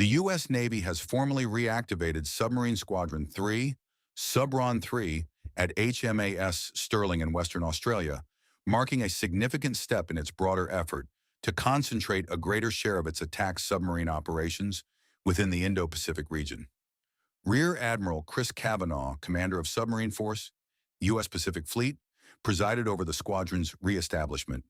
The U.S. Navy has formally reactivated Submarine Squadron 3, SUBRON 3, at HMAS Stirling in Western Australia, marking a significant step in its broader effort to concentrate a greater share of its attack submarine operations within the Indo-Pacific region. Rear Admiral Chris Cavanaugh, commander of Submarine Force, U.S. Pacific Fleet, presided over the squadron's reestablishment,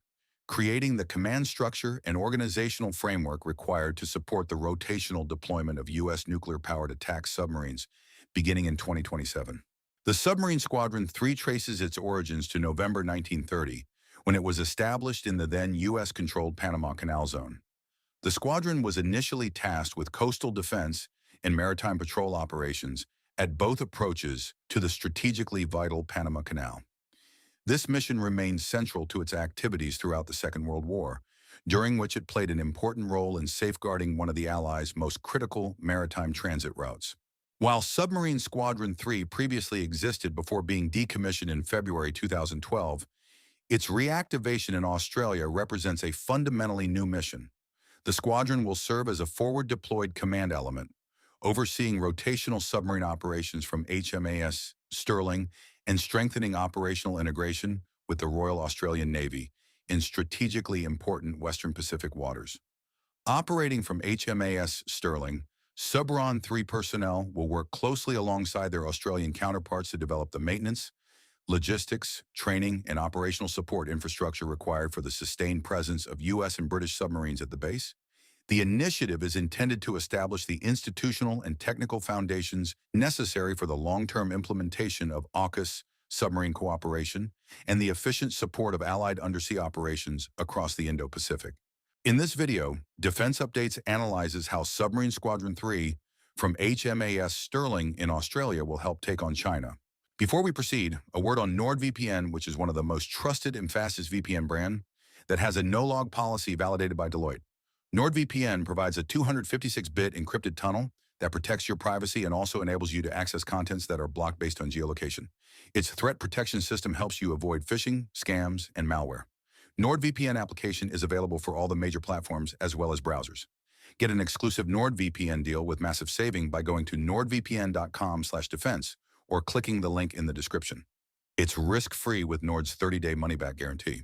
creating the command structure and organizational framework required to support the rotational deployment of U.S. nuclear-powered attack submarines beginning in 2027. The Submarine Squadron 3 traces its origins to November 1930, when it was established in the then U.S.-controlled Panama Canal Zone. The squadron was initially tasked with coastal defense and maritime patrol operations at both approaches to the strategically vital Panama Canal. This mission remained central to its activities throughout the Second World War, during which it played an important role in safeguarding one of the Allies' most critical maritime transit routes. While Submarine Squadron 3 previously existed before being decommissioned in February 2012, its reactivation in Australia represents a fundamentally new mission. The squadron will serve as a forward-deployed command element, overseeing rotational submarine operations from HMAS Stirling and strengthening operational integration with the Royal Australian Navy in strategically important Western Pacific waters. Operating from HMAS Stirling, SUBRON 3 personnel will work closely alongside their Australian counterparts to develop the maintenance, logistics, training, and operational support infrastructure required for the sustained presence of U.S. and British submarines at the base. The initiative is intended to establish the institutional and technical foundations necessary for the long-term implementation of AUKUS submarine cooperation and the efficient support of Allied undersea operations across the Indo-Pacific. In this video, Defense Updates analyzes how Submarine Squadron 3 from HMAS Stirling in Australia will help take on China. Before we proceed, a word on NordVPN, which is one of the most trusted and fastest VPN brand that has a no-log policy validated by Deloitte. NordVPN provides a 256-bit encrypted tunnel that protects your privacy and also enables you to access contents that are blocked based on geolocation. Its threat protection system helps you avoid phishing, scams, and malware. NordVPN application is available for all the major platforms as well as browsers. Get an exclusive NordVPN deal with massive saving by going to nordvpn.com/defense or clicking the link in the description. It's risk-free with Nord's 30-day money-back guarantee.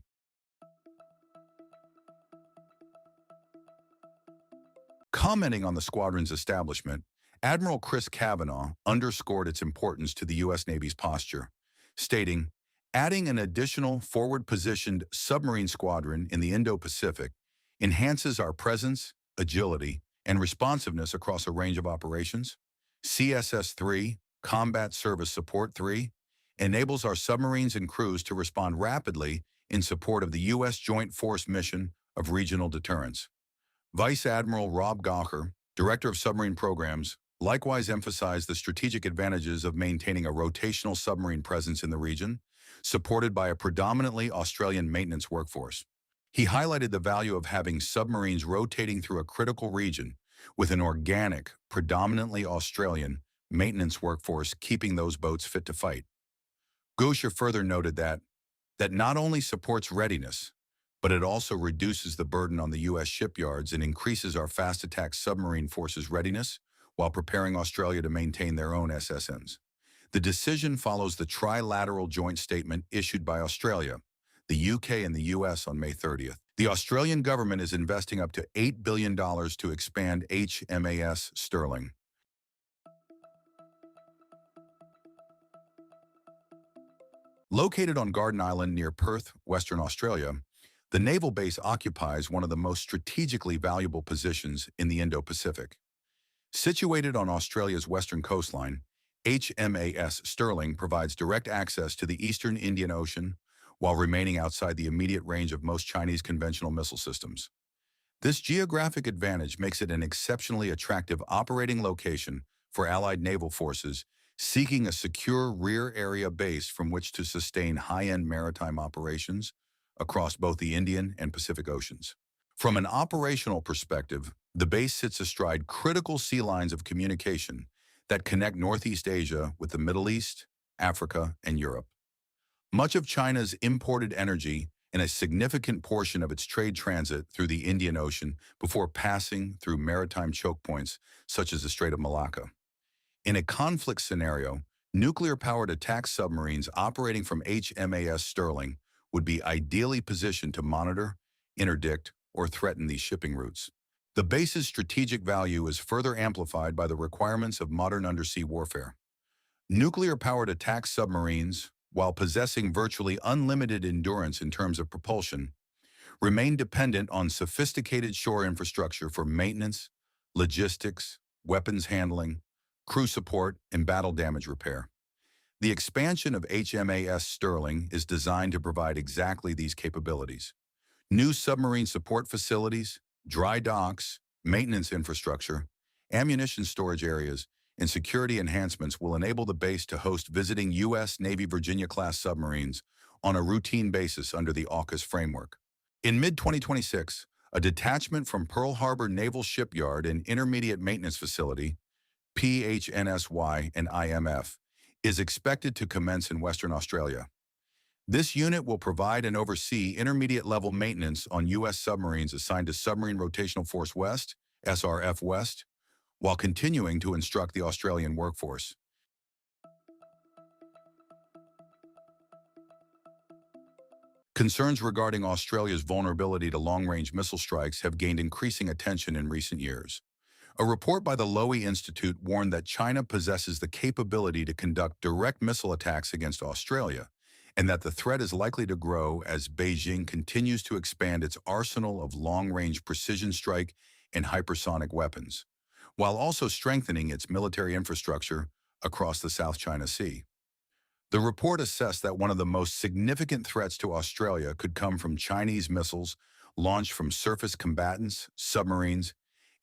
Commenting on the squadron's establishment, Admiral Chris Cavanaugh underscored its importance to the U.S. Navy's posture, stating, "Adding an additional forward-positioned submarine squadron in the Indo-Pacific enhances our presence, agility, and responsiveness across a range of operations. CSS-3, Combat Service Support 3, enables our submarines and crews to respond rapidly in support of the U.S. Joint Force mission of regional deterrence." Vice Admiral Rob Gawker, Director of Submarine Programs, likewise emphasized the strategic advantages of maintaining a rotational submarine presence in the region, supported by a predominantly Australian maintenance workforce. He highlighted the value of having submarines rotating through a critical region with an organic, predominantly Australian, maintenance workforce keeping those boats fit to fight. Gawker further noted that not only supports readiness, but it also reduces the burden on the U.S. shipyards and increases our fast attack submarine forces' readiness while preparing Australia to maintain their own SSNs. The decision follows the trilateral joint statement issued by Australia, the UK, and the US on May 30th. The Australian government is investing up to $8 billion to expand HMAS Stirling. Located on Garden Island near Perth, Western Australia, the naval base occupies one of the most strategically valuable positions in the Indo-Pacific. Situated on Australia's western coastline, HMAS Stirling provides direct access to the eastern Indian Ocean while remaining outside the immediate range of most Chinese conventional missile systems. This geographic advantage makes it an exceptionally attractive operating location for Allied naval forces seeking a secure rear area base from which to sustain high-end maritime operations across both the Indian and Pacific Oceans. From an operational perspective, the base sits astride critical sea lines of communication that connect Northeast Asia with the Middle East, Africa, and Europe. Much of China's imported energy and a significant portion of its trade transit through the Indian Ocean before passing through maritime choke points such as the Strait of Malacca. In a conflict scenario, nuclear-powered attack submarines operating from HMAS Stirling would be ideally positioned to monitor, interdict, or threaten these shipping routes. The base's strategic value is further amplified by the requirements of modern undersea warfare. Nuclear-powered attack submarines, while possessing virtually unlimited endurance in terms of propulsion, remain dependent on sophisticated shore infrastructure for maintenance, logistics, weapons handling, crew support, and battle damage repair. The expansion of HMAS Stirling is designed to provide exactly these capabilities. New submarine support facilities, dry docks, maintenance infrastructure, ammunition storage areas, and security enhancements will enable the base to host visiting U.S. Navy Virginia-class submarines on a routine basis under the AUKUS framework. In mid-2026, a detachment from Pearl Harbor Naval Shipyard and Intermediate Maintenance Facility, PHNSY and IMF, is expected to commence in Western Australia. This unit will provide and oversee intermediate-level maintenance on U.S. submarines assigned to Submarine Rotational Force West, SRF West, while continuing to instruct the Australian workforce. Concerns regarding Australia's vulnerability to long-range missile strikes have gained increasing attention in recent years. A report by the Lowy Institute warned that China possesses the capability to conduct direct missile attacks against Australia, and that the threat is likely to grow as Beijing continues to expand its arsenal of long-range precision strike and hypersonic weapons, while also strengthening its military infrastructure across the South China Sea. The report assessed that one of the most significant threats to Australia could come from Chinese missiles launched from surface combatants, submarines,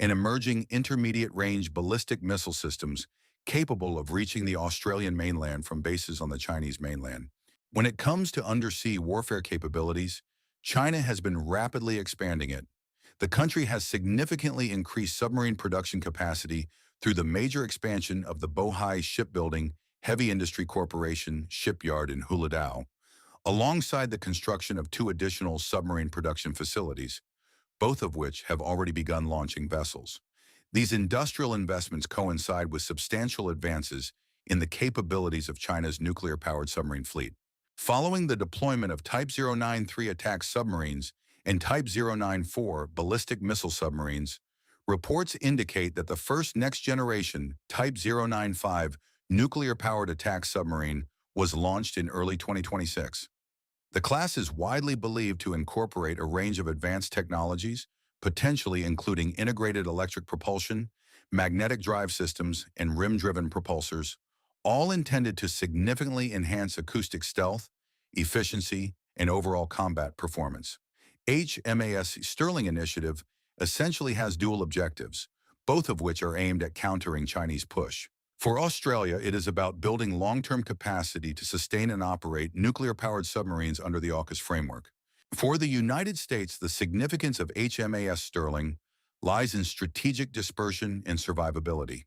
and emerging intermediate-range ballistic missile systems capable of reaching the Australian mainland from bases on the Chinese mainland. When it comes to undersea warfare capabilities, China has been rapidly expanding it. The country has significantly increased submarine production capacity through the major expansion of the Bohai Shipbuilding Heavy Industry Corporation shipyard in Huludao, alongside the construction of 2 additional submarine production facilities, both of which have already begun launching vessels. These industrial investments coincide with substantial advances in the capabilities of China's nuclear-powered submarine fleet. Following the deployment of Type 093 attack submarines and Type 094 ballistic missile submarines, reports indicate that the first next-generation Type 095 nuclear-powered attack submarine was launched in early 2026. The class is widely believed to incorporate a range of advanced technologies, potentially including integrated electric propulsion, magnetic drive systems, and rim-driven propulsors, all intended to significantly enhance acoustic stealth, efficiency, and overall combat performance. HMAS Stirling initiative essentially has dual objectives, both of which are aimed at countering Chinese push. For Australia, it is about building long-term capacity to sustain and operate nuclear-powered submarines under the AUKUS framework. For the United States, the significance of HMAS Stirling lies in strategic dispersion and survivability.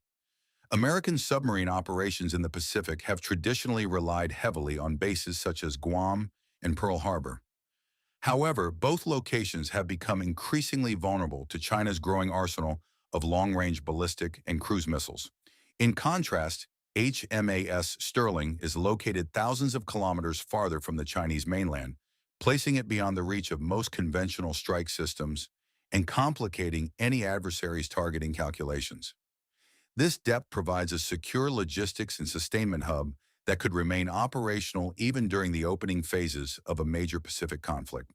American submarine operations in the Pacific have traditionally relied heavily on bases such as Guam and Pearl Harbor. However, both locations have become increasingly vulnerable to China's growing arsenal of long-range ballistic and cruise missiles. In contrast, HMAS Stirling is located thousands of kilometers farther from the Chinese mainland, placing it beyond the reach of most conventional strike systems and complicating any adversary's targeting calculations. This depth provides a secure logistics and sustainment hub that could remain operational even during the opening phases of a major Pacific conflict.